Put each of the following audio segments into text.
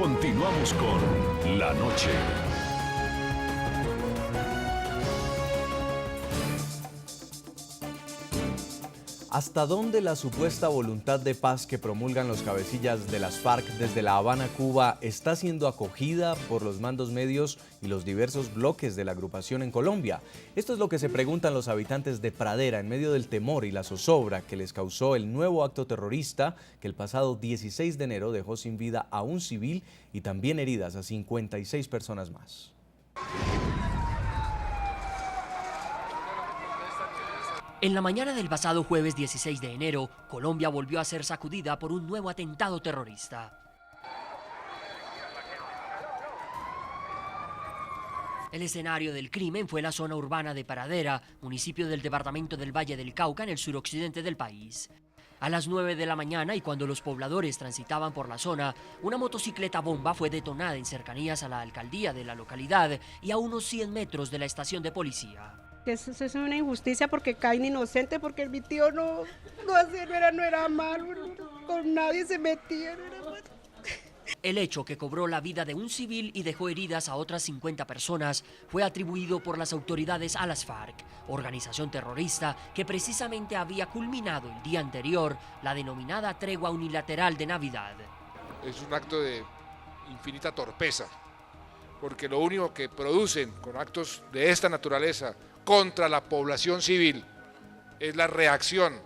Continuamos con La Noche. ¿Hasta dónde la supuesta voluntad de paz que promulgan los cabecillas de las FARC desde La Habana, Cuba, está siendo acogida por los mandos medios y los diversos bloques de la agrupación en Colombia? Esto es lo que se preguntan los habitantes de Pradera en medio del temor y la zozobra que les causó el nuevo acto terrorista que el pasado 16 de enero dejó sin vida a un civil y también heridas a 56 personas más. En la mañana del pasado jueves 16 de enero, Colombia volvió a ser sacudida por un nuevo atentado terrorista. El escenario del crimen fue la zona urbana de Pradera, municipio del departamento del Valle del Cauca, en el suroccidente del país. A las 9 de la mañana y cuando los pobladores transitaban por la zona, una motocicleta bomba fue detonada en cercanías a la alcaldía de la localidad y a unos 100 metros de la estación de policía. Eso es una injusticia porque caen inocentes, porque mi tío no era malo, con nadie se metía. El hecho, que cobró la vida de un civil y dejó heridas a otras 50 personas, fue atribuido por las autoridades a las FARC, organización terrorista que precisamente había culminado el día anterior la denominada tregua unilateral de Navidad. Es un acto de infinita torpeza, porque lo único que producen con actos de esta naturaleza contra la población civil es la reacción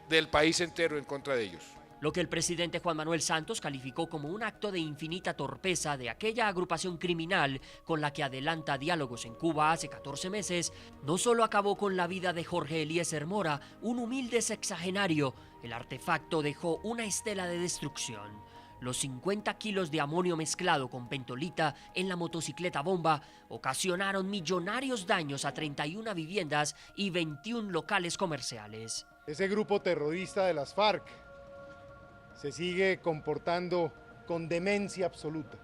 del país entero en contra de ellos. Lo que el presidente Juan Manuel Santos calificó como un acto de infinita torpeza de aquella agrupación criminal con la que adelanta diálogos en Cuba hace 14 meses, no solo acabó con la vida de Jorge Eliezer Mora, un humilde sexagenario, el artefacto dejó una estela de destrucción. Los 50 kilos de amonio mezclado con pentolita en la motocicleta bomba ocasionaron millonarios daños a 31 viviendas y 21 locales comerciales. Ese grupo terrorista de las FARC se sigue comportando con demencia absoluta.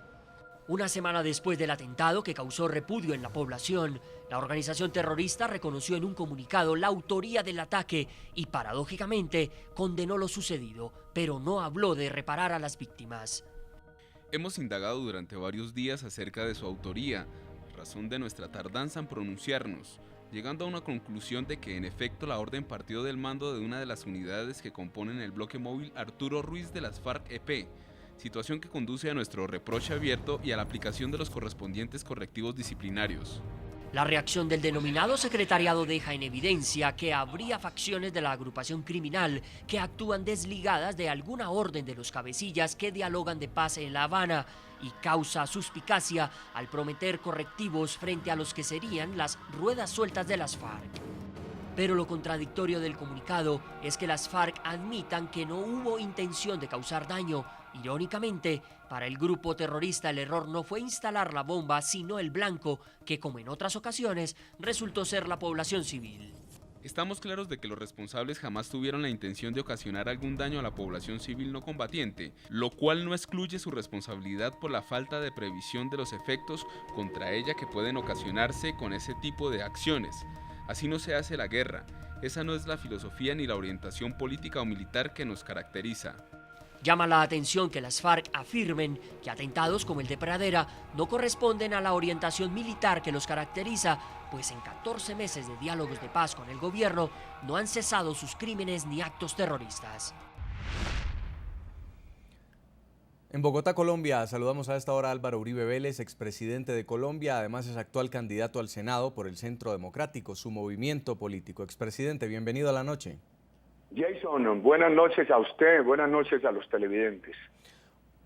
Una semana después del atentado que causó repudio en la población, la organización terrorista reconoció en un comunicado la autoría del ataque y, paradójicamente, condenó lo sucedido, pero no habló de reparar a las víctimas. Hemos indagado durante varios días acerca de su autoría, razón de nuestra tardanza en pronunciarnos, llegando a una conclusión de que en efecto la orden partió del mando de una de las unidades que componen el bloque móvil Arturo Ruiz de las FARC-EP, situación que conduce a nuestro reproche abierto y a la aplicación de los correspondientes correctivos disciplinarios. La reacción del denominado secretariado deja en evidencia que habría facciones de la agrupación criminal que actúan desligadas de alguna orden de los cabecillas que dialogan de paz en La Habana y causa suspicacia al prometer correctivos frente a los que serían las ruedas sueltas de las FARC. Pero lo contradictorio del comunicado es que las FARC admitan que no hubo intención de causar daño. Irónicamente, para el grupo terrorista el error no fue instalar la bomba, sino el blanco, que como en otras ocasiones, resultó ser la población civil. Estamos claros de que los responsables jamás tuvieron la intención de ocasionar algún daño a la población civil no combatiente, lo cual no excluye su responsabilidad por la falta de previsión de los efectos contra ella que pueden ocasionarse con ese tipo de acciones. Así no se hace la guerra, esa no es la filosofía ni la orientación política o militar que nos caracteriza. Llama la atención que las FARC afirmen que atentados como el de Pradera no corresponden a la orientación militar que los caracteriza, pues en 14 meses de diálogos de paz con el gobierno no han cesado sus crímenes ni actos terroristas. En Bogotá, Colombia, saludamos a esta hora a Álvaro Uribe Vélez, expresidente de Colombia, además es actual candidato al Senado por el Centro Democrático, su movimiento político. Expresidente, bienvenido a La Noche. Jason, buenas noches a usted, buenas noches a los televidentes.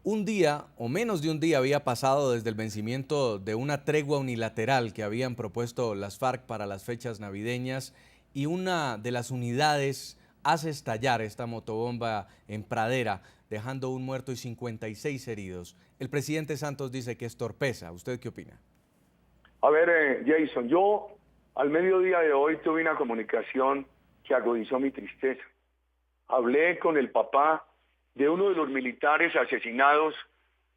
Un día, o menos de un día, había pasado desde el vencimiento de una tregua unilateral que habían propuesto las FARC para las fechas navideñas y una de las unidades hace estallar esta motobomba en Pradera, dejando un muerto y 56 heridos. El presidente Santos dice que es torpeza. ¿Usted qué opina? A ver, Jason, yo al mediodía de hoy tuve una comunicación que agudizó mi tristeza. Hablé con el papá de uno de los militares asesinados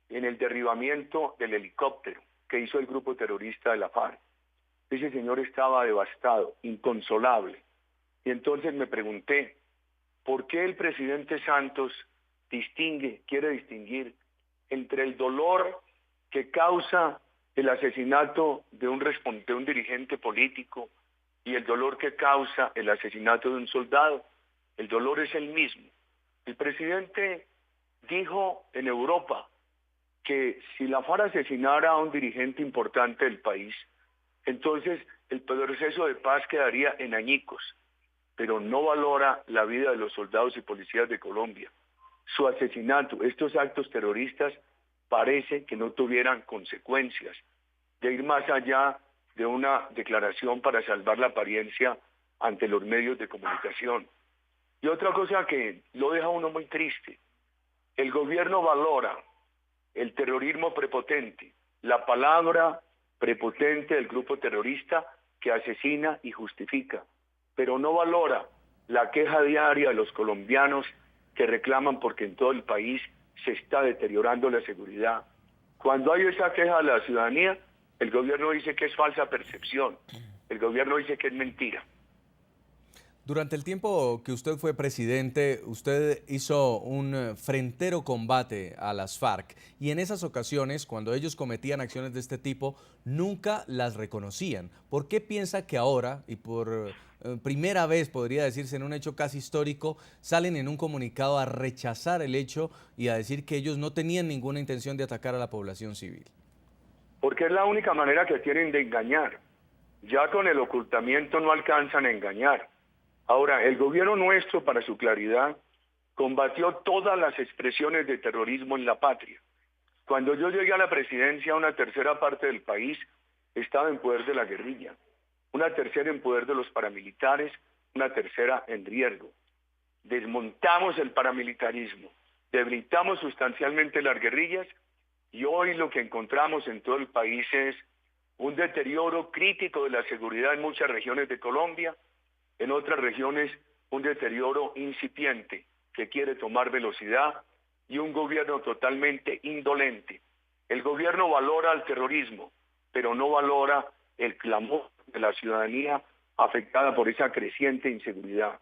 en el derribamiento del helicóptero que hizo el grupo terrorista de la FARC. Ese señor estaba devastado, inconsolable. Y entonces me pregunté, ¿por qué el presidente Santos quiere distinguir entre el dolor que causa el asesinato de un dirigente político y el dolor que causa el asesinato de un soldado. El dolor es el mismo. El presidente dijo en Europa que si la FARC asesinara a un dirigente importante del país, entonces el proceso de paz quedaría en añicos, pero no valora la vida de los soldados y policías de Colombia. Su asesinato, estos actos terroristas, parece que no tuvieran consecuencias, de ir más allá de una declaración para salvar la apariencia ante los medios de comunicación. Y otra cosa que lo deja uno muy triste, el gobierno valora el terrorismo prepotente, la palabra prepotente del grupo terrorista que asesina y justifica, pero no valora la queja diaria de los colombianos que reclaman porque en todo el país se está deteriorando la seguridad. Cuando hay esa queja de la ciudadanía, el gobierno dice que es falsa percepción, el gobierno dice que es mentira. Durante el tiempo que usted fue presidente, usted hizo un frentero combate a las FARC y en esas ocasiones, cuando ellos cometían acciones de este tipo, nunca las reconocían. ¿Por qué piensa que ahora, y por primera vez podría decirse en un hecho casi histórico, salen en un comunicado a rechazar el hecho y a decir que ellos no tenían ninguna intención de atacar a la población civil? Porque es la única manera que tienen de engañar. Ya con el ocultamiento no alcanzan a engañar. Ahora, el gobierno nuestro, para su claridad, combatió todas las expresiones de terrorismo en la patria. Cuando yo llegué a la presidencia, una tercera parte del país estaba en poder de la guerrilla, una tercera en poder de los paramilitares, una tercera en riesgo. Desmontamos el paramilitarismo, debilitamos sustancialmente las guerrillas y hoy lo que encontramos en todo el país es un deterioro crítico de la seguridad en muchas regiones de Colombia, en otras regiones un deterioro incipiente que quiere tomar velocidad y un gobierno totalmente indolente. El gobierno valora el terrorismo, pero no valora el clamor de la ciudadanía afectada por esa creciente inseguridad.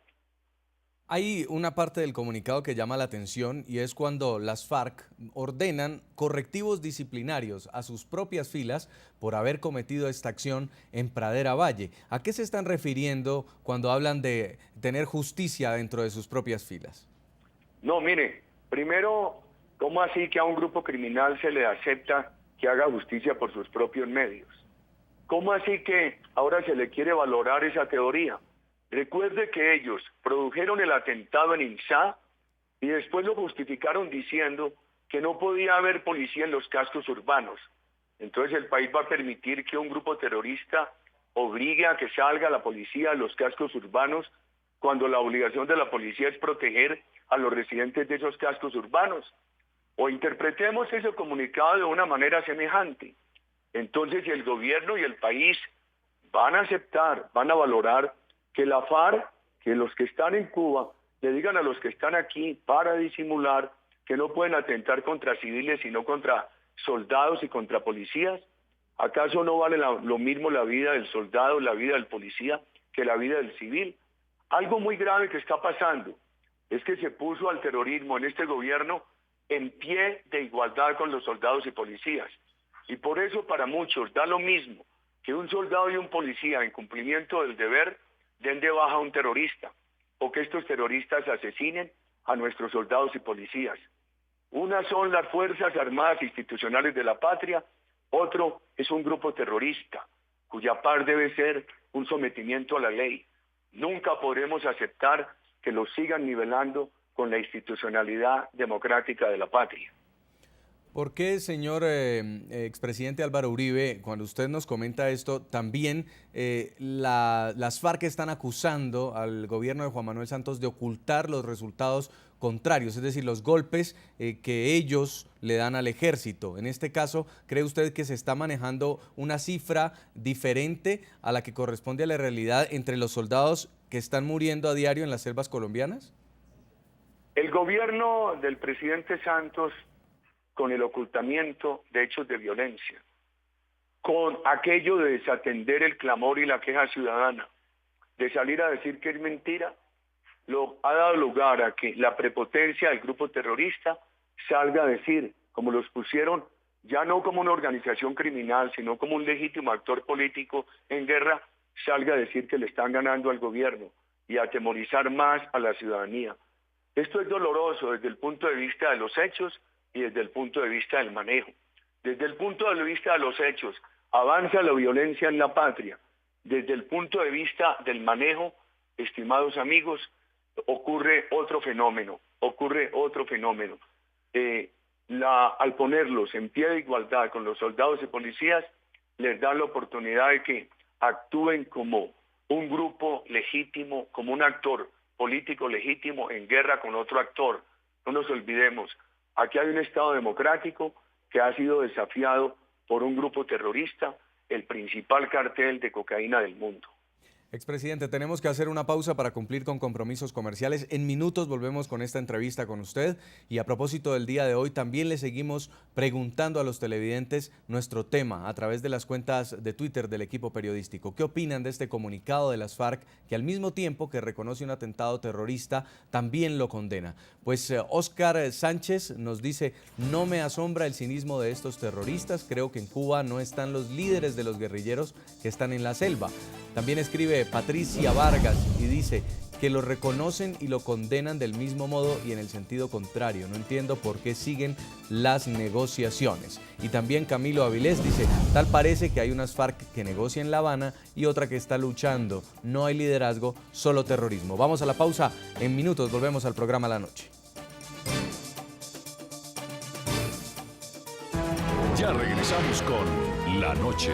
Hay una parte del comunicado que llama la atención y es cuando las FARC ordenan correctivos disciplinarios a sus propias filas por haber cometido esta acción en Pradera Valle. ¿A qué se están refiriendo cuando hablan de tener justicia dentro de sus propias filas? No, mire, primero, ¿cómo así que a un grupo criminal se le acepta que haga justicia por sus propios medios? ¿Cómo así que ahora se le quiere valorar esa teoría? Recuerde que ellos produjeron el atentado en Insá y después lo justificaron diciendo que no podía haber policía en los cascos urbanos. Entonces el país va a permitir que un grupo terrorista obligue a que salga la policía a los cascos urbanos cuando la obligación de la policía es proteger a los residentes de esos cascos urbanos. O interpretemos ese comunicado de una manera semejante. Entonces el gobierno y el país van a aceptar, van a valorar que la FARC, que los que están en Cuba, le digan a los que están aquí para disimular que no pueden atentar contra civiles, sino contra soldados y contra policías. ¿Acaso no vale lo mismo la vida del soldado, la vida del policía, que la vida del civil? Algo muy grave que está pasando es que se puso al terrorismo en este gobierno en pie de igualdad con los soldados y policías. Y por eso para muchos da lo mismo que un soldado y un policía en cumplimiento del deber den de baja a un terrorista o que estos terroristas asesinen a nuestros soldados y policías. Una son las Fuerzas Armadas Institucionales de la Patria, otro es un grupo terrorista, cuya par debe ser un sometimiento a la ley. Nunca podremos aceptar que los sigan nivelando con la institucionalidad democrática de la patria. ¿Por qué, señor expresidente Álvaro Uribe, cuando usted nos comenta esto, también las FARC están acusando al gobierno de Juan Manuel Santos de ocultar los resultados contrarios, es decir, los golpes que ellos le dan al ejército? En este caso, ¿cree usted que se está manejando una cifra diferente a la que corresponde a la realidad entre los soldados que están muriendo a diario en las selvas colombianas? El gobierno del presidente Santos, con el ocultamiento de hechos de violencia, con aquello de desatender el clamor y la queja ciudadana, de salir a decir que es mentira, lo ha dado lugar a que la prepotencia del grupo terrorista salga a decir, como los pusieron ya no como una organización criminal, sino como un legítimo actor político en guerra, salga a decir que le están ganando al gobierno y a atemorizar más a la ciudadanía. Esto es doloroso desde el punto de vista de los hechos y desde el punto de vista del manejo. Desde el punto de vista de los hechos, avanza la violencia en la patria. Desde el punto de vista del manejo, estimados amigos, ocurre otro fenómeno. Al ponerlos en pie de igualdad con los soldados y policías, les da la oportunidad de que actúen como un grupo legítimo, como un actor político legítimo en guerra con otro actor. No nos olvidemos, aquí hay un Estado democrático que ha sido desafiado por un grupo terrorista, el principal cartel de cocaína del mundo. Expresidente, tenemos que hacer una pausa para cumplir con compromisos comerciales. En minutos volvemos con esta entrevista con usted. Y a propósito del día de hoy, también le seguimos preguntando a los televidentes nuestro tema a través de las cuentas de Twitter del equipo periodístico. ¿Qué opinan de este comunicado de las FARC que al mismo tiempo que reconoce un atentado terrorista, también lo condena? Pues Oscar Sánchez nos dice: no me asombra el cinismo de estos terroristas. Creo que en Cuba no están los líderes de los guerrilleros que están en la selva. También escribe Patricia Vargas y dice que lo reconocen y lo condenan del mismo modo y en el sentido contrario. No entiendo por qué siguen las negociaciones. Y también Camilo Avilés dice: tal parece que hay unas FARC que negocian en La Habana y otra que está luchando. No hay liderazgo, solo terrorismo. Vamos a la pausa. En minutos volvemos al programa La Noche. Ya regresamos con La Noche.